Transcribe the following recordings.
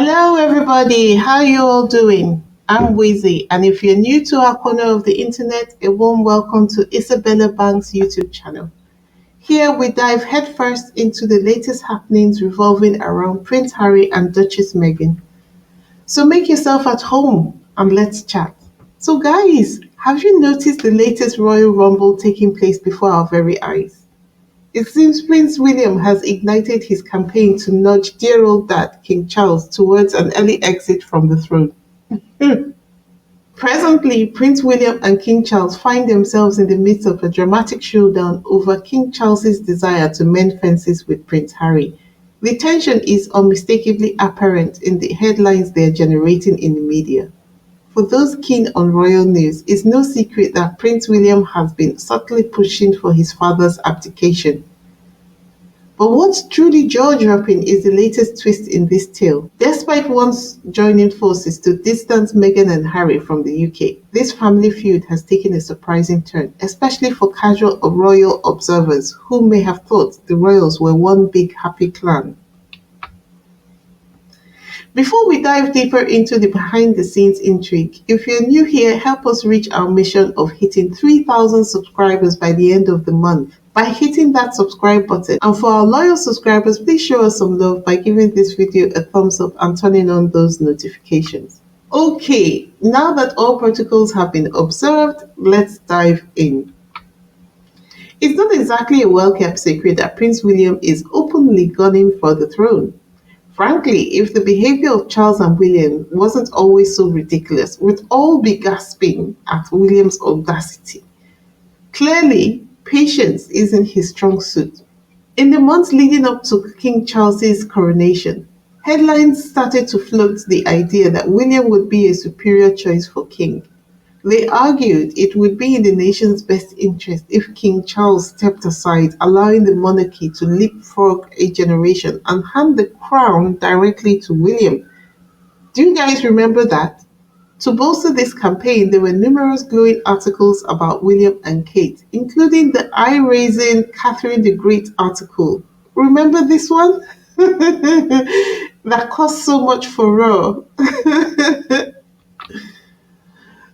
Hello, everybody. How you all doing? I'm Wheezy, and if you're new to our corner of the internet, a warm welcome to Isabella Banks YouTube channel. Here we dive headfirst into the latest happenings revolving around Prince Harry and Duchess Meghan. So make yourself at home and let's chat. So, guys, have you noticed the latest royal rumble taking place before our very eyes? It seems Prince William has ignited his campaign to nudge dear old dad, King Charles, towards an early exit from the throne. Hmm. Presently, Prince William and King Charles find themselves in the midst of a dramatic showdown over King Charles's desire to mend fences with Prince Harry. The tension is unmistakably apparent in the headlines they are generating in the media. For those keen on royal news, it's no secret that Prince William has been subtly pushing for his father's abdication. But what's truly jaw-dropping is the latest twist in this tale. Despite once joining forces to distance Meghan and Harry from the UK, this family feud has taken a surprising turn, especially for casual royal observers who may have thought the royals were one big happy clan. Before we dive deeper into the behind the scenes intrigue, if you're new here, help us reach our mission of hitting 3,000 subscribers by the end of the month by hitting that subscribe button. And for our loyal subscribers, please show us some love by giving this video a thumbs up and turning on those notifications. Okay, now that all protocols have been observed, let's dive in. It's not exactly a well-kept secret that Prince William is openly gunning for the throne. Frankly, if the behavior of Charles and William wasn't always so ridiculous, we'd all be gasping at William's audacity. Clearly, patience isn't his strong suit. In the months leading up to King Charles's coronation, headlines started to float the idea that William would be a superior choice for king. They argued it would be in the nation's best interest if King Charles stepped aside, allowing the monarchy to leapfrog a generation and hand the crown directly to William. Do you guys remember that? To bolster this campaign, there were numerous glowing articles about William and Kate, including the eye-raising Catherine the Great article. Remember this one? That caused so much furore.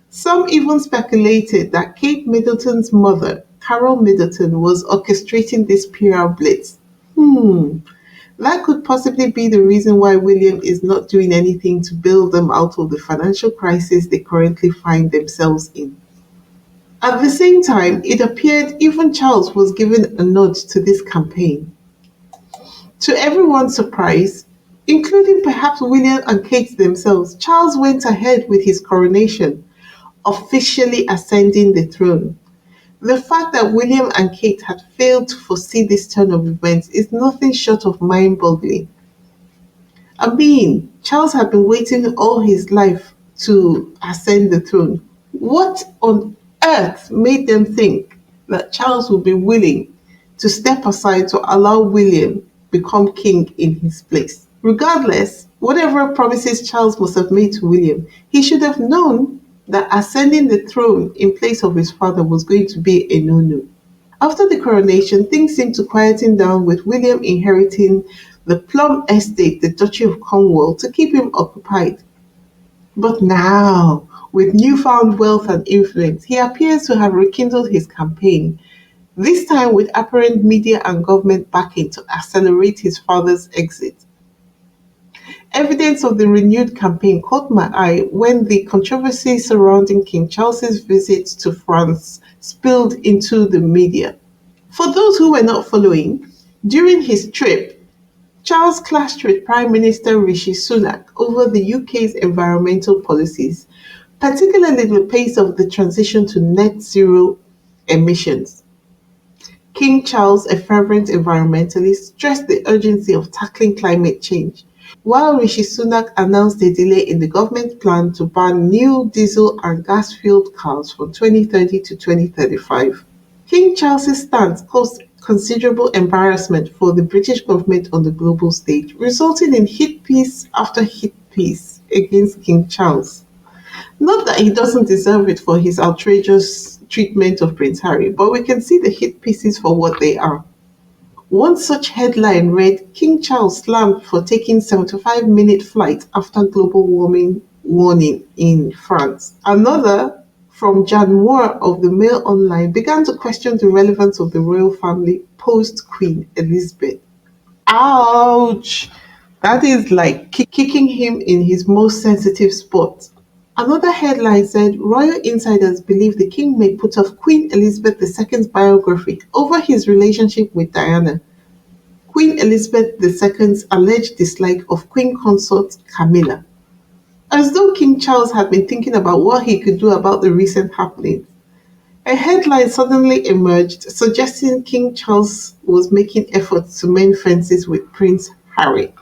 Some even speculated that Kate Middleton's mother, Carol Middleton, was orchestrating this PR blitz. That could possibly be the reason why William is not doing anything to bail them out of the financial crisis they currently find themselves in. At the same time, it appeared even Charles was given a nod to this campaign. To everyone's surprise, including perhaps William and Kate themselves, Charles went ahead with his coronation, officially ascending the throne. The fact that William and Kate had failed to foresee this turn of events is nothing short of mind-boggling. I mean, Charles had been waiting all his life to ascend the throne. What on earth made them think that Charles would be willing to step aside to allow William become king in his place? Regardless, whatever promises Charles must have made to William, he should have known that ascending the throne in place of his father was going to be a no-no. After the coronation, things seemed to quieten down, with William inheriting the plum estate, the Duchy of Cornwall, to keep him occupied. But now, with newfound wealth and influence, he appears to have rekindled his campaign, this time with apparent media and government backing to accelerate his father's exit. Evidence of the renewed campaign caught my eye when the controversy surrounding King Charles's visit to France spilled into the media. For those who were not following, during his trip, Charles clashed with Prime Minister Rishi Sunak over the UK's environmental policies, particularly the pace of the transition to net zero emissions. King Charles, a fervent environmentalist, stressed the urgency of tackling climate change, while Rishi Sunak announced a delay in the government plan to ban new diesel and gas-fueled cars from 2030 to 2035. King Charles's stance caused considerable embarrassment for the British government on the global stage, resulting in hit piece after hit piece against King Charles. Not that he doesn't deserve it for his outrageous treatment of Prince Harry, but we can see the hit pieces for what they are. One such headline read, King Charles slammed for taking 75-minute flight after global warming warning in France. Another, from Jan Moore of the Mail Online, began to question the relevance of the royal family post Queen Elizabeth. Ouch! That is like kicking him in his most sensitive spot. Another headline said royal insiders believe the king may put off Queen Elizabeth II's biography over his relationship with Diana. Queen Elizabeth II's alleged dislike of Queen consort Camilla. As though King Charles had been thinking about what he could do about the recent happenings. A headline suddenly emerged suggesting King Charles was making efforts to mend fences with Prince Harry.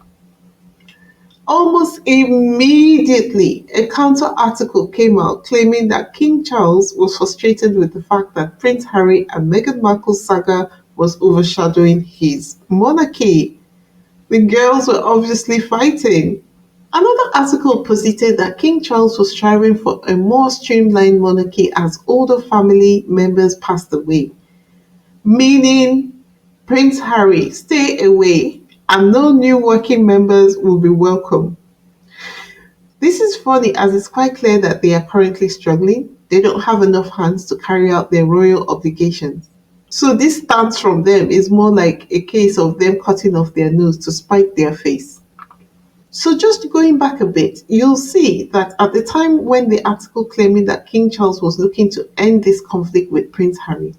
Almost immediately, a counter article came out claiming that King Charles was frustrated with the fact that Prince Harry and Meghan Markle's saga was overshadowing his monarchy. The girls were obviously fighting. Another article posited that King Charles was striving for a more streamlined monarchy as older family members passed away, meaning Prince Harry, stay away, and no new working members will be welcome. This is funny as it's quite clear that they are currently struggling. They don't have enough hands to carry out their royal obligations. So this stance from them is more like a case of them cutting off their nose to spite their face. So just going back a bit, you'll see that at the time when the article claiming that King Charles was looking to end this conflict with Prince Harry,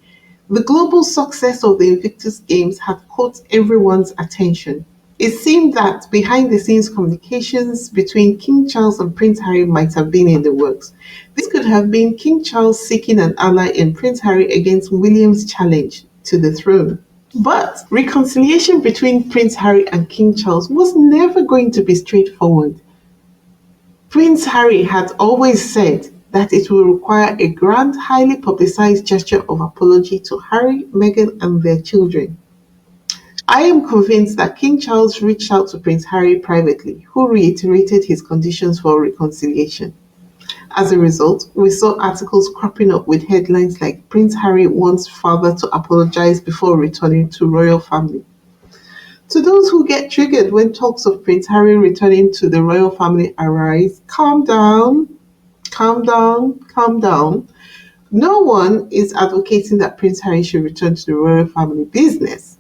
the global success of the Invictus Games had caught everyone's attention. It seemed that behind the scenes communications between King Charles and Prince Harry might have been in the works. This could have been King Charles seeking an ally in Prince Harry against William's challenge to the throne. But reconciliation between Prince Harry and King Charles was never going to be straightforward. Prince Harry had always said that it will require a grand, highly publicized gesture of apology to Harry, Meghan, and their children. I am convinced that King Charles reached out to Prince Harry privately, who reiterated his conditions for reconciliation. As a result, we saw articles cropping up with headlines like Prince Harry wants father to apologize before returning to royal family. To those who get triggered when talks of Prince Harry returning to the royal family arise, calm down, calm down, calm down. No one is advocating that Prince Harry should return to the royal family business.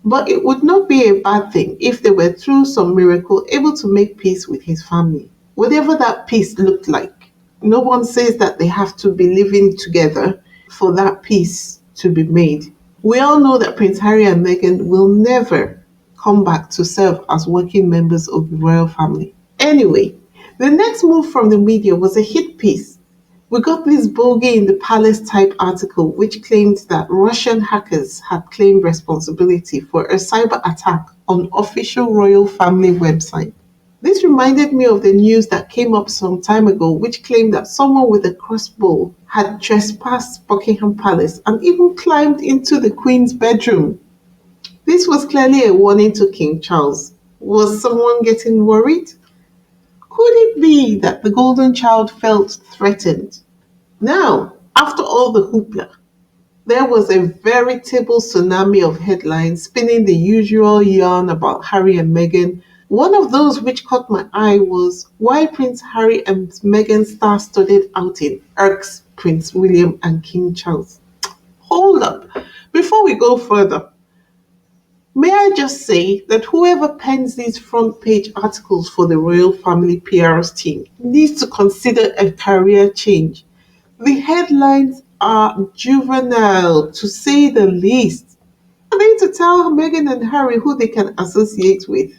But it would not be a bad thing if they were, through some miracle, able to make peace with his family, whatever that peace looked like. No one says that they have to be living together for that peace to be made. We all know that Prince Harry and Meghan will never come back to serve as working members of the royal family. Anyway, the next move from the media was a hit piece. We got this bogey in the palace type article which claimed that Russian hackers had claimed responsibility for a cyber attack on official royal family website. This reminded me of the news that came up some time ago which claimed that someone with a crossbow had trespassed Buckingham Palace and even climbed into the Queen's bedroom. This was clearly a warning to King Charles. Was someone getting worried? Could it be that the golden child felt threatened? Now, after all the hoopla, there was a veritable tsunami of headlines spinning the usual yarn about Harry and Meghan. One of those which caught my eye was why Prince Harry and Meghan's star-studded outing irks Prince William and King Charles. Hold up, before we go further, may I just say that whoever pens these front page articles for the royal family PR's team needs to consider a career change. The headlines are juvenile, to say the least. Are they to tell Meghan and Harry who they can associate with?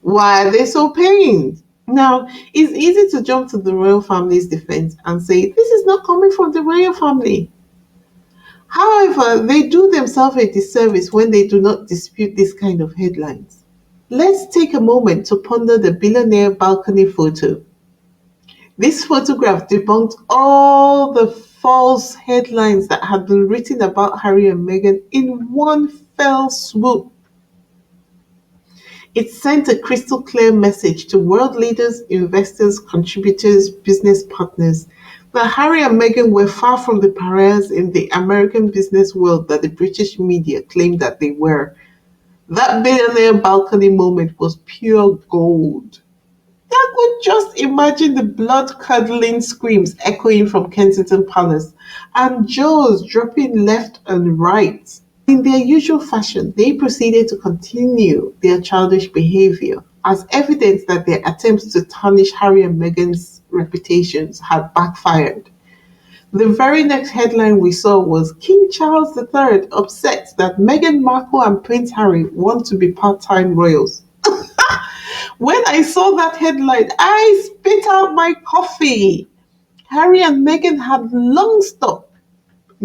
Why are they so pained? Now, it's easy to jump to the royal family's defense and say, this is not coming from the royal family. However, they do themselves a disservice when they do not dispute this kind of headlines. Let's take a moment to ponder the billionaire balcony photo. This photograph debunked all the false headlines that had been written about Harry and Meghan in one fell swoop. It sent a crystal clear message to world leaders, investors, contributors, business partners that Harry and Meghan were far from the pariahs in the American business world that the British media claimed that they were. That billionaire balcony moment was pure gold. I could just imagine the blood-curdling screams echoing from Kensington Palace and jaws dropping left and right. In their usual fashion, they proceeded to continue their childish behavior as evidence that their attempts to tarnish Harry and Meghan's reputations had backfired. The very next headline we saw was King Charles III upset that Meghan Markle and Prince Harry want to be part-time royals. When I saw that headline, I spit out my coffee. Harry and Meghan had long stopped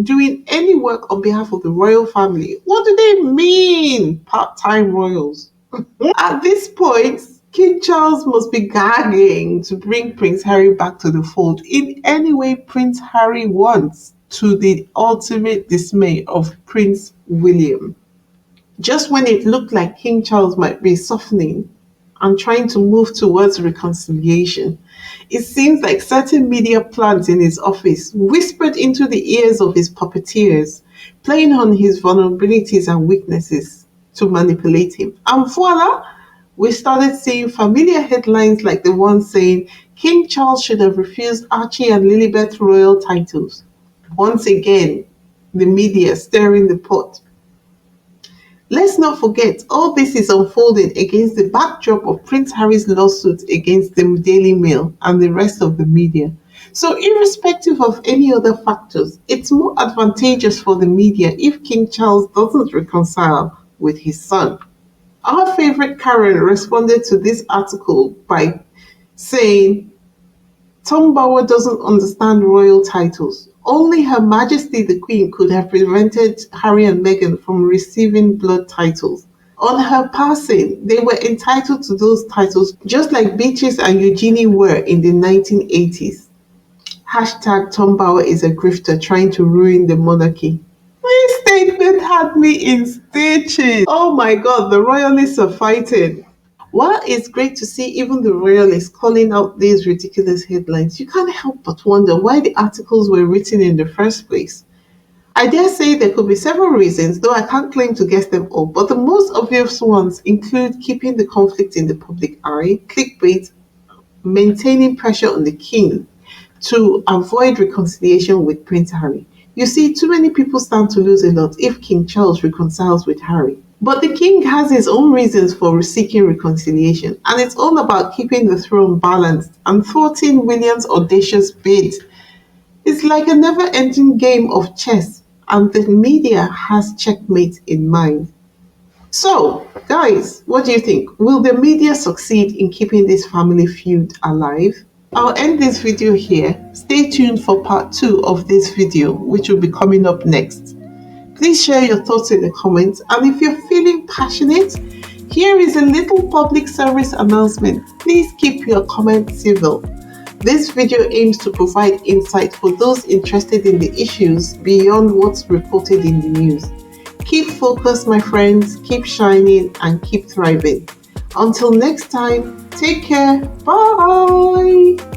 doing any work on behalf of the royal family. What do they mean, part time royals? At this point, King Charles must be gagging to bring Prince Harry back to the fold in any way Prince Harry wants, to the ultimate dismay of Prince William. Just when it looked like King Charles might be softening and trying to move towards reconciliation, it seems like certain media plants in his office whispered into the ears of his puppeteers, playing on his vulnerabilities and weaknesses to manipulate him. And voila, we started seeing familiar headlines like the one saying King Charles should have refused Archie and Lilibet royal titles. Once again, the media stirring the pot. Let's not forget, all this is unfolding against the backdrop of Prince Harry's lawsuit against the Daily Mail and the rest of the media. So, irrespective of any other factors, it's more advantageous for the media if King Charles doesn't reconcile with his son. Our favorite Karen responded to this article by saying, Tom Bower doesn't understand royal titles. Only Her Majesty the Queen could have prevented Harry and Meghan from receiving blood titles. On her passing, they were entitled to those titles just like Beatrice and Eugenie were in the 1980s. Hashtag Tom Bower is a grifter trying to ruin the monarchy. This statement had me in stitches. Oh my god, the royalists are fighting. While it's great to see even the royalists calling out these ridiculous headlines, you can't help but wonder why the articles were written in the first place. I dare say there could be several reasons, though I can't claim to guess them all, but the most obvious ones include keeping the conflict in the public eye, clickbait, maintaining pressure on the king to avoid reconciliation with Prince Harry. You see, too many people stand to lose a lot if King Charles reconciles with Harry. But the king has his own reasons for seeking reconciliation, and it's all about keeping the throne balanced and thwarting William's audacious bid. It's like a never ending game of chess, and the media has checkmate in mind. So, guys, what do you think? Will the media succeed in keeping this family feud alive? I'll end this video here. Stay tuned for part 2 of this video, which will be coming up next. Please share your thoughts in the comments, and if you're feeling passionate, here is a little public service announcement. Please keep your comments civil. This video aims to provide insight for those interested in the issues beyond what's reported in the news. Keep focused, my friends, keep shining, and keep thriving. Until next time, take care. Bye.